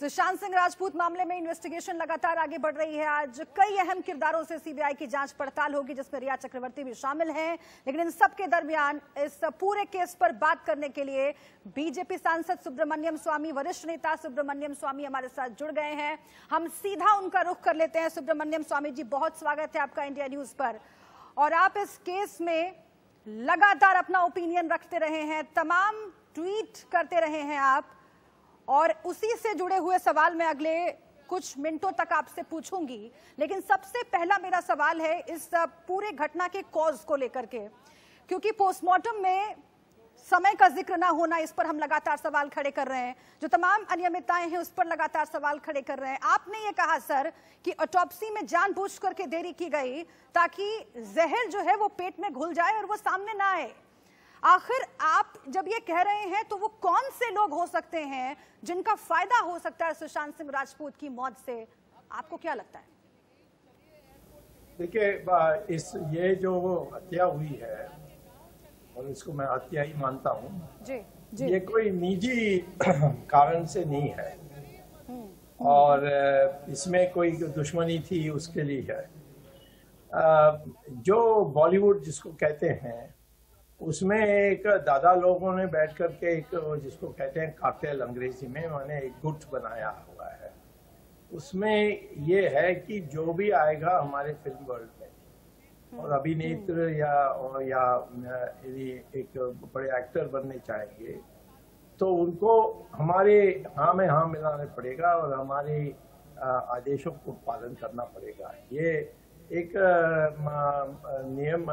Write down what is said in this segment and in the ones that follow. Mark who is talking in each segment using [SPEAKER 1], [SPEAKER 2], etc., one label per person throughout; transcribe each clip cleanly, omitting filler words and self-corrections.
[SPEAKER 1] सुशांत सिंह राजपूत मामले में इन्वेस्टिगेशन लगातार आगे बढ़ रही है। आज कई अहम किरदारों से सीबीआई की जांच पड़ताल होगी, जिसमें रिया चक्रवर्ती भी शामिल हैं। लेकिन इन सब के दरमियान इस पूरे केस पर बात करने के लिए बीजेपी सांसद सुब्रमण्यम स्वामी, वरिष्ठ नेता सुब्रमण्यम स्वामी हमारे साथ जुड़ गए हैं। हम सीधा उनका रुख कर लेते हैं। सुब्रमण्यम स्वामी जी, बहुत स्वागत है आपका इंडिया न्यूज पर। और आप इस केस में लगातार अपना ओपिनियन रखते रहे हैं, तमाम ट्वीट करते रहे हैं आप, और उसी से जुड़े हुए सवाल मैं अगले कुछ मिनटों तक आपसे पूछूंगी। लेकिन सबसे पहला मेरा सवाल है इस पूरे घटना के कॉज को लेकर के, क्योंकि पोस्टमार्टम में समय का जिक्र ना होना, इस पर हम लगातार सवाल खड़े कर रहे हैं। जो तमाम अनियमितताएं हैं उस पर लगातार सवाल खड़े कर रहे हैं। आपने ये कहा सर कि ऑटोप्सी में जानबूझ करके देरी की गई ताकि जहर जो है वो पेट में घुल जाए और वो सामने ना आए। आखिर आप जब ये कह रहे हैं तो वो कौन से लोग हो सकते हैं जिनका फायदा हो सकता है सुशांत सिंह राजपूत की मौत से? आपको क्या लगता है?
[SPEAKER 2] देखिए, ये जो हत्या हुई है और इसको मैं हत्या ही मानता हूँ जी, ये कोई निजी कारण से नहीं है और इसमें कोई दुश्मनी थी उसके लिए है। जो बॉलीवुड जिसको कहते हैं उसमें एक दादा लोगों ने बैठ करके एक जिसको कहते हैं कार्टेल अंग्रेजी में, मैंने एक गुट बनाया हुआ है। उसमें ये है कि जो भी आएगा हमारे फिल्म वर्ल्ड में और अभिनेत्र या यदि एक बड़े एक्टर बनने चाहेंगे तो उनको हमारे हाँ में हाँ मिलाना पड़ेगा और हमारे आदेशों को पालन करना पड़ेगा। ये एक नियम,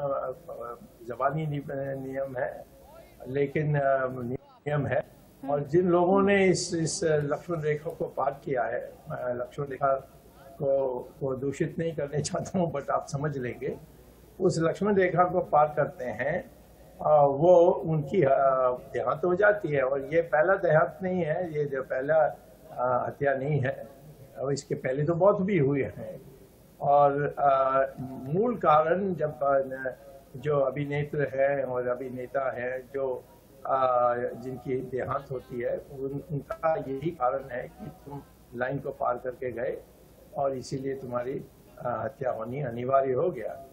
[SPEAKER 2] ज़बानी नियम है, लेकिन नियम है। और जिन लोगों ने इस लक्ष्मण रेखा को पार किया है, लक्ष्मण रेखा को दूषित नहीं करने चाहता हूँ, बट आप समझ लेंगे, उस लक्ष्मण रेखा को पार करते हैं वो उनकी देहांत हो जाती है। और ये पहला देहांत नहीं है, ये जो पहला हत्या नहीं है, और इसके पहले तो बहुत भी हुए हैं। और मूल कारण जब जो अभिनेत्र है और अभिनेता है जो जिनकी देहांत होती है उनका यही कारण है कि तुम लाइन को पार करके गए और इसीलिए तुम्हारी हत्या होनी अनिवार्य हो गया।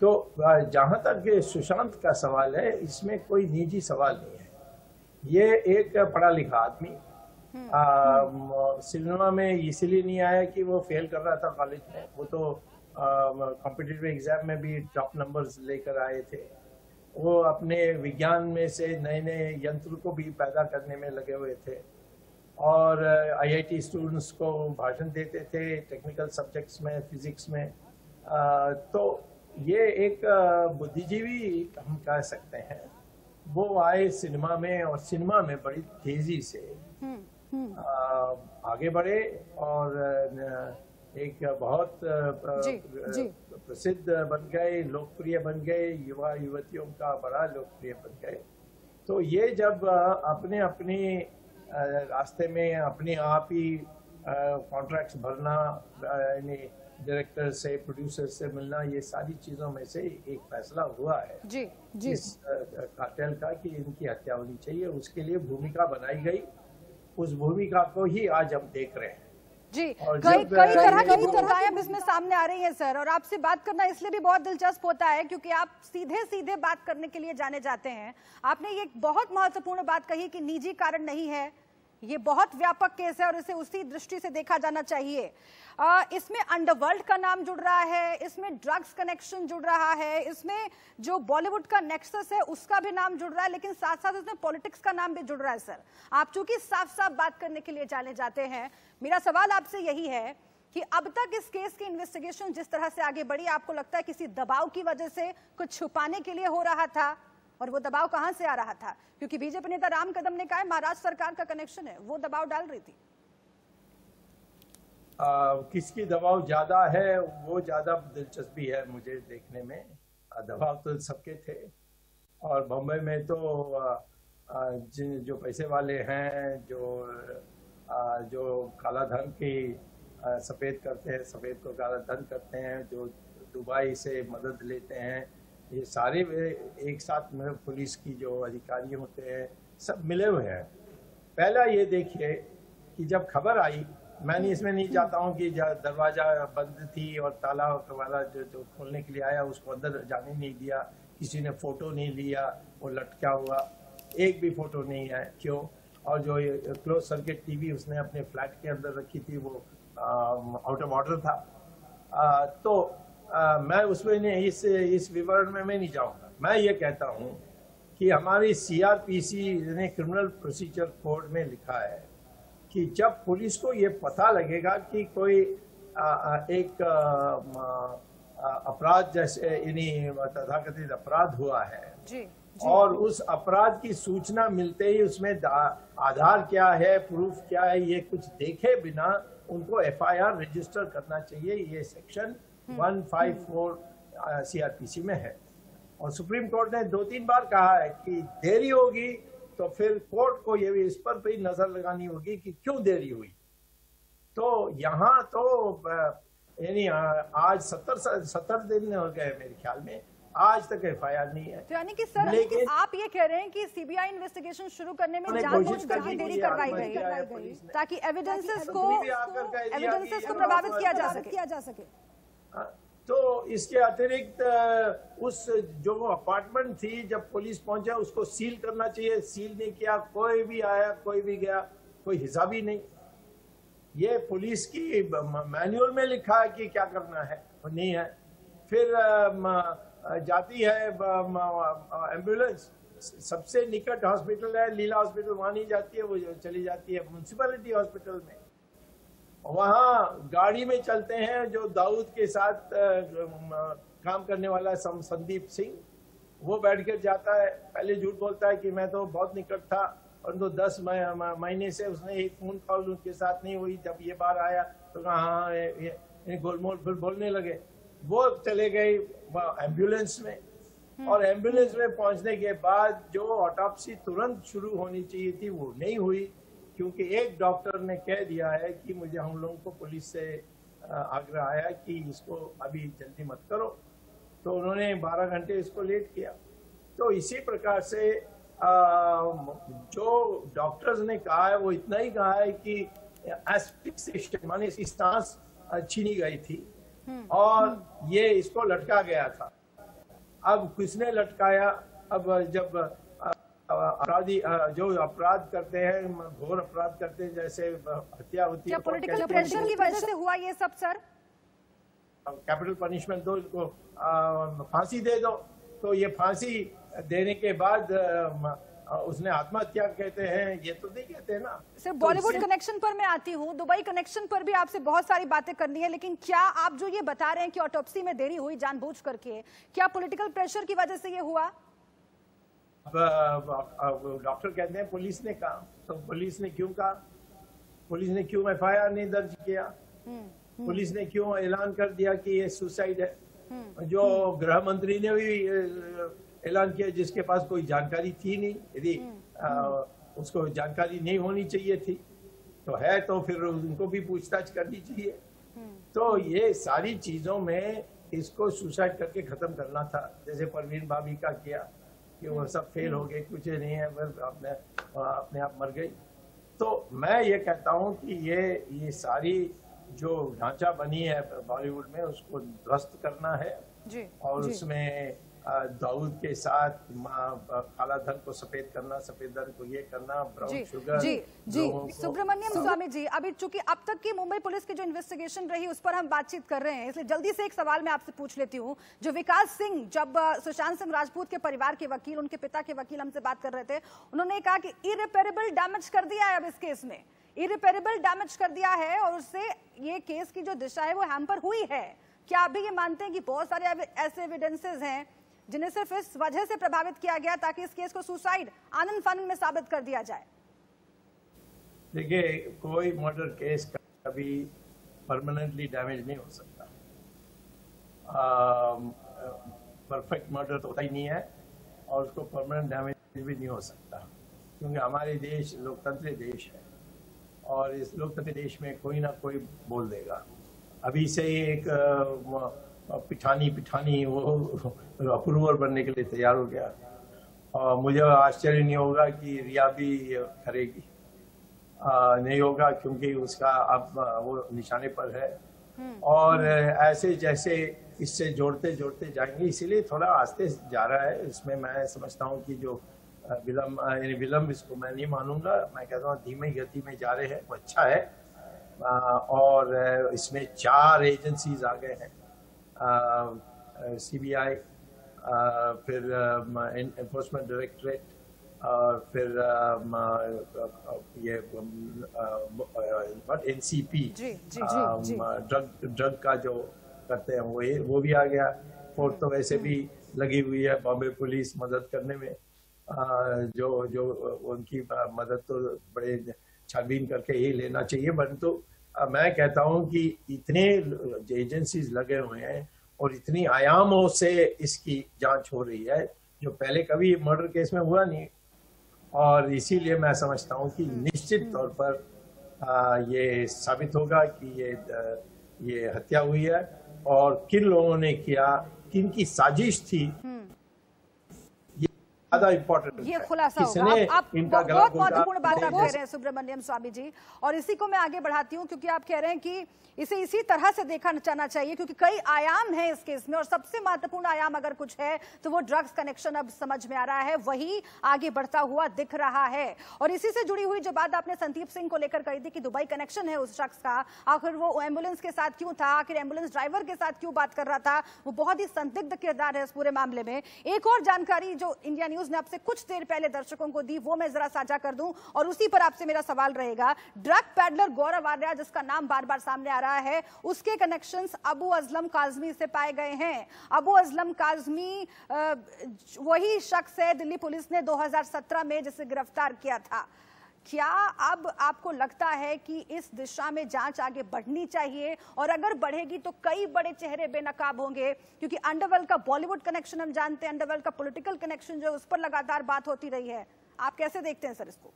[SPEAKER 2] तो जहाँ तक सुशांत का सवाल है, इसमें कोई निजी सवाल नहीं है। ये एक पढ़ा लिखा आदमी सिनेमा में इसलिए नहीं आया कि वो फेल कर रहा था कॉलेज में, वो तो कॉम्पिटिटिव एग्जाम में भी टॉप नंबर्स लेकर आए थे। वो अपने विज्ञान में से नए नए यंत्र को भी पैदा करने में लगे हुए थे और आईआईटी स्टूडेंट्स को भाषण देते थे टेक्निकल सब्जेक्ट्स में, फिजिक्स में। तो ये एक बुद्धिजीवी हम कह सकते हैं। वो आए सिनेमा में और सिनेमा में बड़ी तेजी से आगे बढ़े और एक बहुत प्रसिद्ध बन गए, लोकप्रिय बन गए, युवा युवतियों का बड़ा लोकप्रिय बन गए। तो ये जब अपने अपने रास्ते में अपने आप ही कॉन्ट्रैक्ट्स भरना, यानी डायरेक्टर से, प्रोड्यूसर से मिलना, ये सारी चीजों में से एक फैसला हुआ है जी इस कार्टेल का कि इनकी हत्या होनी चाहिए। उसके लिए भूमिका बनाई गई, उस भूमिका को ही आज हम देख रहे हैं
[SPEAKER 1] जी। कई तरह की भूमिकाएं अब इसमें सामने आ रही हैं सर, और आपसे बात करना इसलिए भी बहुत दिलचस्प होता है क्योंकि आप सीधे सीधे बात करने के लिए जाने जाते हैं। आपने ये बहुत महत्वपूर्ण बात कही कि निजी कारण नहीं है, ये बहुत व्यापक केस है और इसे उसी दृष्टि से देखा जाना चाहिए। इसमें अंडरवर्ल्ड का नाम जुड़ रहा है, इसमें ड्रग्स कनेक्शन जुड़ रहा है, इसमें जो बॉलीवुड का नेक्सस है उसका भी नाम जुड़ रहा है, लेकिन साथ साथ इसमें पॉलिटिक्स का नाम भी जुड़ रहा है। सर, आप चूंकि साफ साफ बात करने के लिए जाने जाते हैं, मेरा सवाल आपसे यही है कि अब तक इस केस की इन्वेस्टिगेशन जिस तरह से आगे बढ़ी, आपको लगता है किसी दबाव की वजह से कुछ छुपाने के लिए हो रहा था? और वो दबाव कहां से आ रहा था? क्योंकि बीजेपी नेता राम कदम ने कहा महाराष्ट्र सरकार का कनेक्शन है, वो दबाव डाल रही थी।
[SPEAKER 2] किसकी दबाव ज्यादा है वो ज्यादा दिलचस्पी है मुझे देखने में। दबाव तो सबके थे और बम्बई में तो जो पैसे वाले हैं, जो काला धन की सफेद करते हैं, सफेद को काला धन करते हैं, जो दुबई से मदद लेते हैं, ये सारे एक साथ में पुलिस की जो अधिकारी होते हैं सब मिले हुए हैं। पहला ये देखिए कि जब खबर आई, मैंने इसमें नहीं चाहता हूँ कि दरवाजा बंद थी और ताला वाला जो खोलने के लिए आया उसको अंदर जाने नहीं दिया, किसी ने फोटो नहीं लिया, वो लटका हुआ, एक भी फोटो नहीं है, क्यों? और जो क्लोज सर्किट टीवी उसने अपने फ्लैट के अंदर रखी थी वो आउट ऑफ ऑर्डर था। मैं उसमें इस विवरण में मैं नहीं जाऊंगा। मैं ये कहता हूँ कि हमारी CRPC ने क्रिमिनल प्रोसीजर कोड में लिखा है कि जब पुलिस को ये पता लगेगा कि कोई एक अपराध जैसे यानी तथाकथित अपराध हुआ है जी। और उस अपराध की सूचना मिलते ही उसमें आधार क्या है, प्रूफ क्या है, ये कुछ देखे बिना उनको FIR रजिस्टर करना चाहिए। ये सेक्शन 154 CRPC में है। और सुप्रीम कोर्ट ने 2-3 बार कहा है कि देरी होगी तो फिर कोर्ट को ये भी इस पर भी नजर लगानी होगी कि क्यों देरी हुई। तो यहाँ तो यानी आज 70 दिन हो गए मेरे ख्याल में, आज तक FIR नहीं है।
[SPEAKER 1] तो यानी कि सर, लेकिन आप ये कह रहे हैं कि CBI इन्वेस्टिगेशन शुरू करने में जानबूझ करके देरी करवाई गई ताकि एविडेंसेस को प्रभावित किया जा सके।
[SPEAKER 2] तो इसके अतिरिक्त उस जो अपार्टमेंट थी जब पुलिस पहुंचा उसको सील करना चाहिए, सील नहीं किया, कोई भी आया कोई भी गया, कोई हिसाब ही नहीं। ये पुलिस की मैनुअल में लिखा है कि क्या करना है और नहीं है। फिर जाती है एम्बुलेंस, सबसे निकट हॉस्पिटल है लीला हॉस्पिटल, वहां नहीं जाती है, वो चली जाती है म्युनिसिपैलिटी हॉस्पिटल में। वहाँ गाड़ी में चलते हैं जो दाऊद के साथ काम करने वाला संदीप सिंह, वो बैठ कर जाता है, पहले झूठ बोलता है कि मैं तो बहुत निकट था, और तो 10 महीने से उसने एक फोन कॉल उनके साथ नहीं हुई। जब ये बार आया तो कहा हाँ ये गोलमोल फिर बोलने लगे। वो चले गए एम्बुलेंस में, और एम्बुलेंस में पहुंचने के बाद जो ऑटोप्सी तुरंत शुरू होनी चाहिए थी वो नहीं हुई, क्योंकि एक डॉक्टर ने कह दिया है कि मुझे हम लोगों को पुलिस से आग्रह आया कि इसको अभी जल्दी मत करो, तो उन्होंने 12 घंटे इसको लेट किया। तो इसी प्रकार से जो डॉक्टर्स ने कहा है वो इतना ही कहा है कि एस्फिक्सिएशन माने इसकी सांस छीनी गई थी और ये इसको लटका गया था। अब किसने लटकाया? अब जब अपराधी जो अपराध करते हैं, घोर अपराध करते हैं, जैसे हत्या होती है,
[SPEAKER 1] पॉलिटिकल प्रेशर की वजह से हुआ ये सब सर?
[SPEAKER 2] कैपिटल पनिशमेंट दो, इनको फांसी दे दो, तो ये फांसी देने के बाद उसने आत्महत्या कहते हैं, ये तो नहीं कहते ना।
[SPEAKER 1] सर बॉलीवुड कनेक्शन पर मैं आती हूँ, दुबई कनेक्शन पर भी आपसे बहुत सारी बातें करनी है, लेकिन क्या आप जो ये बता रहे हैं कि ऑटोप्सी में देरी हुई जानबूझ करके, क्या पॉलिटिकल प्रेशर की वजह से ये हुआ?
[SPEAKER 2] डॉक्टर कहते हैं पुलिस ने कहा, तो पुलिस ने क्यों कहा? पुलिस ने क्यों FIR नहीं दर्ज किया? पुलिस ने क्यों ऐलान कर दिया कि ये सुसाइड है? जो गृह मंत्री ने भी ऐलान किया, जिसके पास कोई जानकारी थी नहीं, यदि उसको जानकारी नहीं होनी चाहिए थी तो है, तो फिर उनको भी पूछताछ करनी चाहिए। तो ये सारी चीजों में इसको सुसाइड करके खत्म करना था, जैसे परवीन भाभी का किया कि वो सब फेल हो गए, कुछ नहीं है, बस अपने आप मर गई। तो मैं ये कहता हूँ कि ये सारी जो ढांचा बनी है बॉलीवुड में उसको ध्वस्त करना है जी, और जी। उसमें दाऊद के साथ काला धन को सफेद करना, सफेद धन को ये करना, ब्राउन शुगर। जी जी
[SPEAKER 1] सुब्रमण्यम स्वामी जी, अभी चूंकि अब तक की मुंबई पुलिस की जो इन्वेस्टिगेशन रही उस पर हम बातचीत कर रहे हैं, इसलिए जल्दी से एक सवाल मैं आपसे पूछ लेती हूँ। जो विकास सिंह, जब सुशांत सिंह राजपूत के परिवार के वकील, उनके पिता के वकील हमसे बात कर रहे थे, उन्होंने कहा कि इरिपेरेबल डैमेज कर दिया है, अब इस केस में इरिपेरेबल डैमेज कर दिया है और उससे ये केस की जो दिशा है वो हैम्पर हुई है। क्या आप भी ये मानते हैं कि बहुत सारे ऐसे एविडेंसेस हैं जिन्हें सिर्फ इस वजह से प्रभावित किया गया ताकि इस केस को सुसाइड आनंद फानंद में साबित कर दिया जाए?
[SPEAKER 2] देखिए, कोई मर्डर केस कभी परमानेंटली डैमेज नहीं हो सकता। परफेक्ट मर्डर तो होता ही नहीं है और उसको परमानेंट डैमेज भी नहीं हो सकता, क्योंकि हमारे देश लोकतंत्री देश है और इस लोकतंत्री देश में कोई ना कोई बोल देगा। अभी से ही एक पिठानी वो अप्रूवर बनने के लिए तैयार हो गया और मुझे आश्चर्य नहीं होगा कि रिया भी करेगी। नहीं होगा, क्योंकि उसका अब वो निशाने पर है। और ऐसे जैसे इससे जोड़ते जोड़ते जाएंगे, इसीलिए थोड़ा आस्ते जा रहा है। इसमें मैं समझता हूँ कि जो विलम्ब इसको मैं नहीं मानूंगा, मैं कहता हूँ धीमी गति में जा रहे हैं, वो अच्छा है। और इसमें 4 एजेंसीज आ गए हैं, CBI, फिर एनफोर्समेंट डायरेक्टरेट, और फिर ये NCP, ड्रग का जो करते हैं वो भी आ गया। फोर्थ तो वैसे भी लगी हुई है बॉम्बे पुलिस मदद करने में, जो उनकी मदद तो बड़े छानबीन करके ही लेना चाहिए। परंतु मैं कहता हूं कि इतने एजेंसीज लगे हुए हैं और इतनी आयामों से इसकी जांच हो रही है, जो पहले कभी मर्डर केस में हुआ नहीं। और इसीलिए मैं समझता हूं कि निश्चित तौर पर ये साबित होगा कि ये हत्या हुई है, और किन लोगों ने किया, किन की साजिश थी, ज्यादा इम्पोर्टेंट
[SPEAKER 1] ये खुलासा होगा। आप बहुत महत्वपूर्ण बात आप कह रहे हैं सुब्रमण्यम स्वामी जी, और इसी को मैं आगे बढ़ाती हूं, क्योंकि आप कह रहे हैं कि इसे इसी तरह से देखा जाना चाहिए, क्योंकि कई आयाम हैं इस केस में, और सबसे महत्वपूर्ण आयाम अगर कुछ है तो वो ड्रग्स कनेक्शन अब समझ में आ रहा है, वही आगे बढ़ता हुआ दिख रहा है। और इसी से जुड़ी हुई जो बात आपने संदीप सिंह को लेकर कही थी कि दुबई कनेक्शन है उस शख्स का, आखिर वो एम्बुलेंस के साथ क्यों था, आखिर एम्बुलेंस ड्राइवर के साथ क्यों बात कर रहा था, वो बहुत ही संदिग्ध किरदार है इस पूरे मामले में। एक और जानकारी जो इंडिया न्यूज ने आपसे कुछ देर पहले दर्शकों को दी, वो मैं जरा साझा कर दूं, और उसी पर आपसे मेरा सवाल रहेगा। ड्रग पैडलर गौरव आर्या, जिसका नाम बार बार सामने आ रहा है, उसके कनेक्शंस अबू अजलम काजमी से पाए गए हैं। अबू अजलम काजमी वही शख्स है दिल्ली पुलिस ने 2017 में जिसे गिरफ्तार किया था। क्या अब आपको लगता है कि इस दिशा में जांच आगे बढ़नी चाहिए, और अगर बढ़ेगी तो कई बड़े चेहरे बेनकाब होंगे, क्योंकि अंडरवर्ल्ड का बॉलीवुड कनेक्शन हम जानते हैं, अंडरवर्ल्ड का पॉलिटिकल कनेक्शन जो उस पर लगातार बात होती रही है। आप कैसे देखते हैं सर इसको?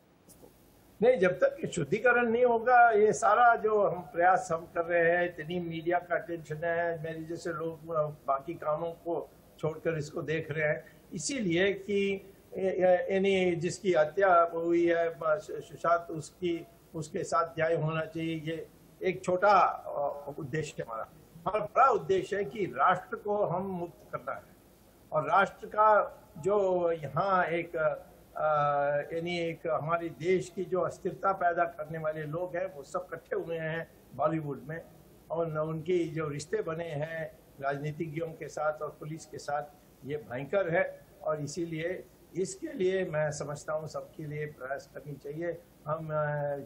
[SPEAKER 2] नहीं, जब तक शुद्धिकरण नहीं होगा, ये सारा जो हम प्रयास हम कर रहे हैं, इतनी मीडिया का अटेंशन है, मेरे जैसे लोग बाकी कामों को छोड़कर इसको देख रहे हैं, इसीलिए कि यानी जिसकी हत्या हुई है सुशांत, उसके साथ न्याय होना चाहिए। ये एक छोटा उद्देश्य है हमारा बड़ा उद्देश्य है कि राष्ट्र को हम मुक्त करना है, और राष्ट्र का जो यहाँ एक यानी एक हमारे देश की जो अस्थिरता पैदा करने वाले लोग हैं, वो सब इकट्ठे हुए हैं बॉलीवुड में, और उनकी जो रिश्ते बने हैं राजनीतिज्ञों के साथ और पुलिस के साथ, ये भयंकर है। और इसीलिए इसके लिए मैं समझता हूँ सबके लिए प्रयास करनी चाहिए। हम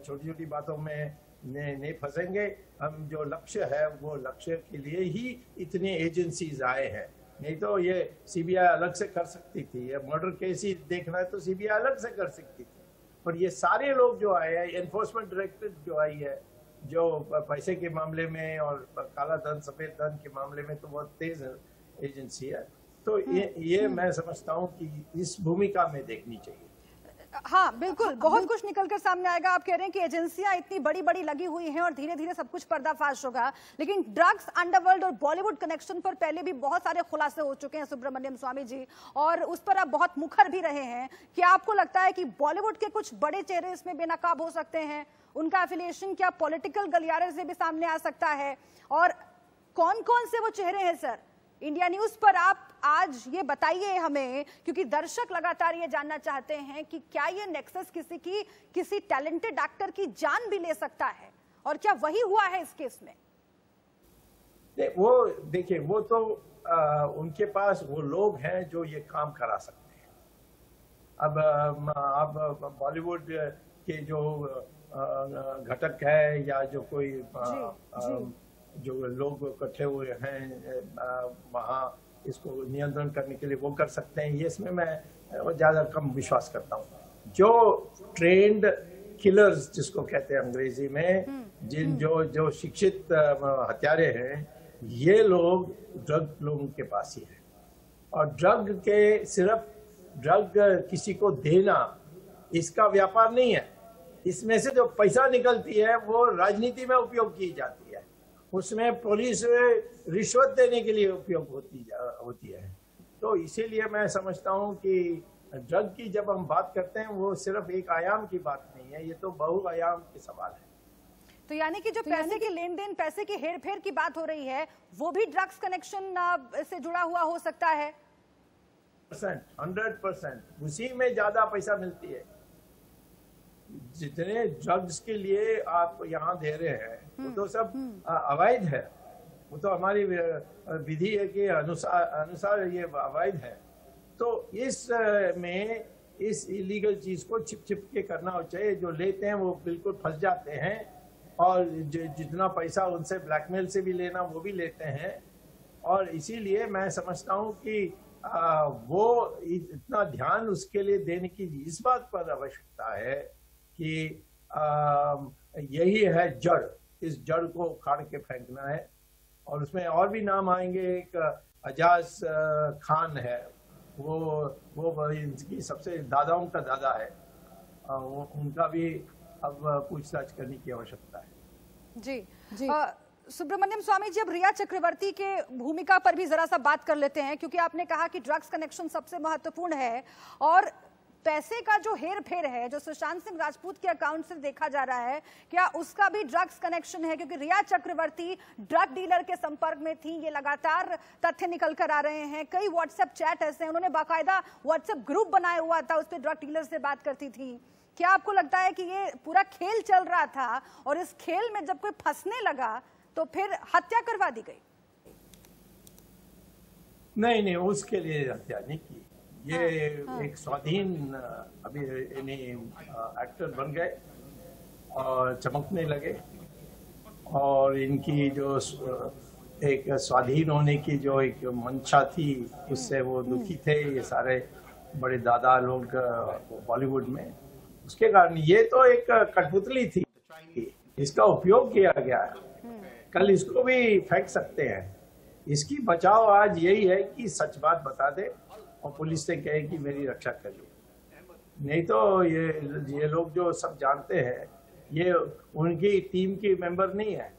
[SPEAKER 2] छोटी छोटी बातों में नहीं फंसेंगे। हम जो लक्ष्य है वो लक्ष्य के लिए ही इतने एजेंसीज आए हैं, नहीं तो ये CBI अलग से कर सकती थी। ये मर्डर केस ही देखना है तो CBI अलग से कर सकती थी, पर ये सारे लोग जो आए हैं, एनफोर्समेंट डायरेक्टरेट जो आई है, जो पैसे के मामले में और काला धन सफेद धन के मामले में तो बहुत तेज एजेंसी है, तो ये मैं समझता हूँ कि इस भूमिका में देखनी चाहिए।
[SPEAKER 1] हाँ बिल्कुल, बहुत कुछ निकलकर सामने आएगा। आप कह रहे हैं कि एजेंसियां इतनी बड़ी बड़ी लगी हुई हैं और धीरे धीरे सब कुछ पर्दाफाश होगा, लेकिन ड्रग्स, अंडरवर्ल्ड और बॉलीवुड कनेक्शन पर पहले भी बहुत सारे खुलासे हो चुके हैं सुब्रमण्यम स्वामी जी, और उस पर आप बहुत मुखर भी रहे हैं। क्या आपको लगता है कि बॉलीवुड के कुछ बड़े चेहरे इसमें बेनकाब हो सकते हैं? उनका एफिलिएशन क्या पॉलिटिकल गलियारे से भी सामने आ सकता है? और कौन कौन से वो चेहरे हैं सर? इंडिया न्यूज पर आप आज ये बताइए हमें, क्योंकि दर्शक लगातार ये जानना चाहते हैं कि क्या ये नेक्सस किसी टैलेंटेड एक्टर की जान भी ले सकता है, और क्या वही हुआ है इस केस में?
[SPEAKER 2] वो देखिए, वो तो उनके पास वो लोग हैं जो ये काम करा सकते हैं। अब बॉलीवुड के जो घटक है या जो कोई जो लोग इकट्ठे हुए हैं वहाँ इसको नियंत्रण करने के लिए वो कर सकते हैं, ये इसमें मैं ज़्यादा कम विश्वास करता हूँ। जो ट्रेंड किलर्स जिसको कहते हैं अंग्रेजी में, जो शिक्षित हत्यारे हैं, ये लोग ड्रग लोगों के पास ही है, और सिर्फ ड्रग किसी को देना इसका व्यापार नहीं है। इसमें से जो पैसा निकलती है वो राजनीति में उपयोग की जाती है, उसमें पुलिस रिश्वत देने के लिए उपयोग होती है। तो इसीलिए मैं समझता हूँ कि ड्रग की जब हम बात करते हैं वो सिर्फ एक आयाम की बात नहीं है, ये तो बहुआयाम के सवाल है।
[SPEAKER 1] तो यानी कि जो पैसे के लेन देन, पैसे की हेर फेर की बात हो रही है, वो भी ड्रग्स कनेक्शन से जुड़ा हुआ हो सकता है।
[SPEAKER 2] 100% उसी में ज्यादा पैसा मिलती है। जितने ड्रग्स के लिए आप यहाँ दे रहे हैं वो तो सब अवैध है, वो तो हमारी विधि के अनुसार ये अवैध है। तो इस में इस इलीगल चीज को छिप के करना चाहिए। जो लेते हैं वो बिल्कुल फंस जाते हैं, और जितना पैसा उनसे ब्लैकमेल से भी लेना वो भी लेते हैं। और इसीलिए मैं समझता हूँ कि वो इतना ध्यान उसके लिए देने की इस बात पर आवश्यकता है कि यही है जड़, इस जड़ को उखाड़ के फेंकना है। और उसमें और भी नाम आएंगे, एक अजाज खान है, वो इनकी सबसे दादाओं का दादा है, उनका भी अब पूछताछ करने की आवश्यकता है।
[SPEAKER 1] जी सुब्रमण्यम स्वामी जी, अब रिया चक्रवर्ती के भूमिका पर भी जरा सा बात कर लेते हैं, क्योंकि आपने कहा कि ड्रग्स कनेक्शन सबसे महत्वपूर्ण है, और पैसे का जो हेर फेर है जो सुशांत सिंह राजपूत के अकाउंट से देखा जा रहा है, क्या उसका भी ड्रग्स कनेक्शन है? क्योंकि रिया चक्रवर्ती ड्रग डीलर के संपर्क में थी, ये लगातार तथ्य निकल कर आ रहे हैं। कई व्हाट्सएप चैट ऐसे हैं, उन्होंने बाकायदा व्हाट्सएप ग्रुप बनाया हुआ था, उस पर ड्रग डीलर से बात करती थी। क्या आपको लगता है कि ये पूरा खेल चल रहा था, और इस खेल में जब कोई फंसने लगा तो फिर हत्या करवा दी गई?
[SPEAKER 2] नहीं, उसके लिए हत्या नहीं की। ये एक स्वाधीन अभी एक्टर बन गए और चमकने लगे, और इनकी जो एक स्वाधीन होने की जो एक मंशा थी उससे वो दुखी थे ये सारे बड़े दादा लोग बॉलीवुड में। उसके कारण ये तो एक कठपुतली थी, इसका उपयोग किया गया है, कल इसको भी फेंक सकते हैं। इसकी बचाव आज यही है कि सच बात बता दे और पुलिस से कहे कि मेरी रक्षा करिए। नहीं तो ये लोग जो सब जानते हैं, ये उनकी टीम की मेंबर नहीं है,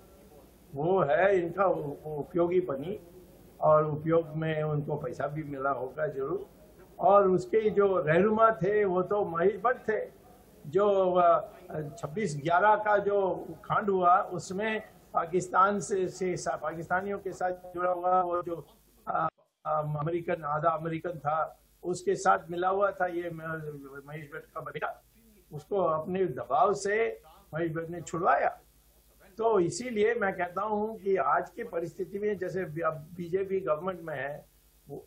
[SPEAKER 2] वो है इनका उपयोगी बनी, और उपयोग में उनको पैसा भी मिला होगा जरूर। और उसके जो रहनुमा थे वो तो महेश भट्ट थे, जो 26/11 का जो कांड हुआ उसमें पाकिस्तान से पाकिस्तानियों के साथ जुड़ा हुआ वो जो अमेरिकन, आधा अमेरिकन था, उसके साथ मिला हुआ था ये महेश भट्ट का बेटा। उसको अपने दबाव से महेश भट्ट ने छुड़वाया। तो इसीलिए मैं कहता हूँ कि आज की परिस्थिति में जैसे अब बीजेपी गवर्नमेंट में है,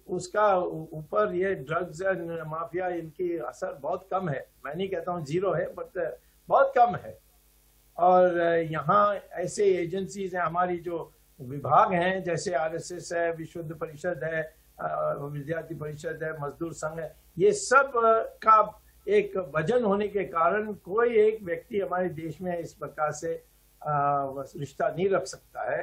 [SPEAKER 2] उसका ऊपर ये ड्रग्स एंड माफिया इनकी असर बहुत कम है। मैं नहीं कहता हूँ जीरो है, बट बहुत कम है। और यहाँ ऐसे एजेंसीज हैं, हमारी जो विभाग हैं, जैसे आरएसएस है, विश्व हिंदू परिषद है, विद्यार्थी परिषद है, मजदूर संघ है, ये सब का एक वजन होने के कारण कोई एक व्यक्ति हमारे देश में इस प्रकार से रिश्ता नहीं रख सकता है।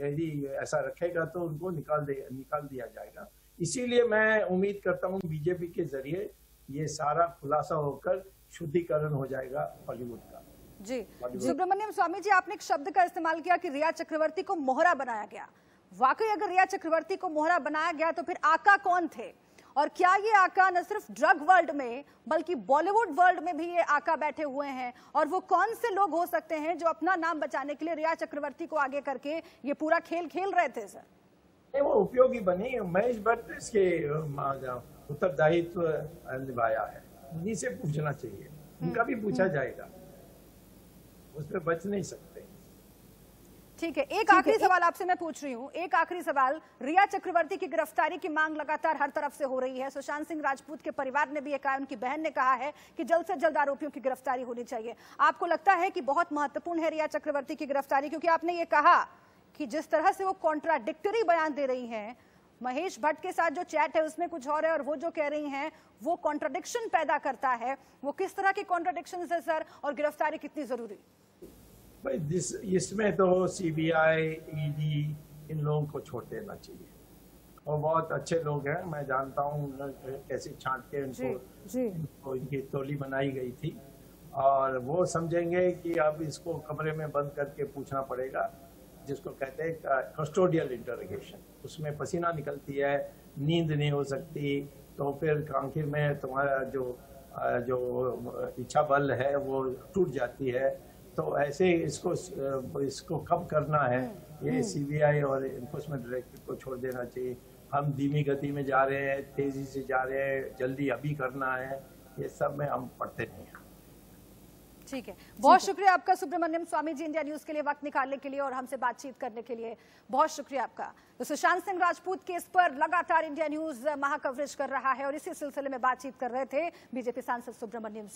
[SPEAKER 2] यदि ऐसा रखेगा तो उनको निकाल दिया जाएगा। इसीलिए मैं उम्मीद करता हूँ बीजेपी के जरिए ये सारा खुलासा होकर शुद्धिकरण हो जाएगा बॉलीवुड का।
[SPEAKER 1] जी सुब्रमण्यम स्वामी जी, आपने एक शब्द का इस्तेमाल किया कि रिया चक्रवर्ती को मोहरा बनाया गया। वाकई अगर रिया चक्रवर्ती को मोहरा बनाया गया तो फिर आका कौन थे, और क्या ये आका न सिर्फ ड्रग वर्ल्ड में बल्कि बॉलीवुड वर्ल्ड में भी ये आका बैठे हुए हैं? और वो कौन से लोग हो सकते हैं जो अपना नाम बचाने के लिए रिया चक्रवर्ती को आगे करके ये पूरा खेल खेल रहे थे? सर
[SPEAKER 2] वो उपयोगी बनी, महेश भट्ट इसके उत्तरदायित्व निभाया है, उन्हीं से पूछना चाहिए, उनका भी पूछा जाएगा, उसमें बच नहीं सकते।
[SPEAKER 1] ठीक है, एक आखिरी सवाल आपसे मैं पूछ रही हूँ, एक आखिरी सवाल। रिया चक्रवर्ती की गिरफ्तारी की मांग लगातार हर तरफ से हो रही है। सुशांत सिंह राजपूत के परिवार ने भी कहा, उनकी बहन ने कहा है कि जल्द से जल्द आरोपियों की गिरफ्तारी होनी चाहिए। आपको लगता है कि बहुत महत्वपूर्ण है रिया चक्रवर्ती की गिरफ्तारी? क्योंकि आपने ये कहा कि जिस तरह से वो कॉन्ट्राडिक्टरी बयान दे रही हैं, महेश भट्ट के साथ जो चैट है उसमें कुछ और है और वो जो कह रही हैं वो कॉन्ट्राडिक्शन पैदा करता है। वो किस तरह के कॉन्ट्राडिक्शन है सर, और गिरफ्तारी कितनी जरूरी?
[SPEAKER 2] भाई इसमें तो सीबीआई, ईडी इन लोगों को छोड़ देना चाहिए। और बहुत अच्छे लोग हैं, मैं जानता हूँ कैसे छांट के इनको इनकी टोली बनाई गई थी, और वो समझेंगे कि अब इसको कमरे में बंद करके पूछना पड़ेगा, जिसको कहते हैं कस्टोडियल इंटरोगेशन। उसमें पसीना निकलती है, नींद नहीं हो सकती, तो फिर कांकेर में तुम्हारा जो इच्छा बल है वो टूट जाती है। तो ऐसे इसको कम करना है, ये सीबीआई और एनफोर्समेंट डायरेक्टरेट को छोड़ देना चाहिए। हम धीमी गति में जा रहे हैं, तेजी से जा रहे हैं, जल्दी अभी करना है, ये सब में हम पढ़ते नहीं हैं।
[SPEAKER 1] ठीक है, बहुत शुक्रिया आपका सुब्रमण्यम स्वामी जी, इंडिया न्यूज के लिए वक्त निकालने के लिए और हमसे बातचीत करने के लिए बहुत शुक्रिया आपका। तो सुशांत सिंह राजपूत केस पर लगातार इंडिया न्यूज महाकवरेज कर रहा है और इसी सिलसिले में बातचीत कर रहे थे बीजेपी सांसद सुब्रमण्यम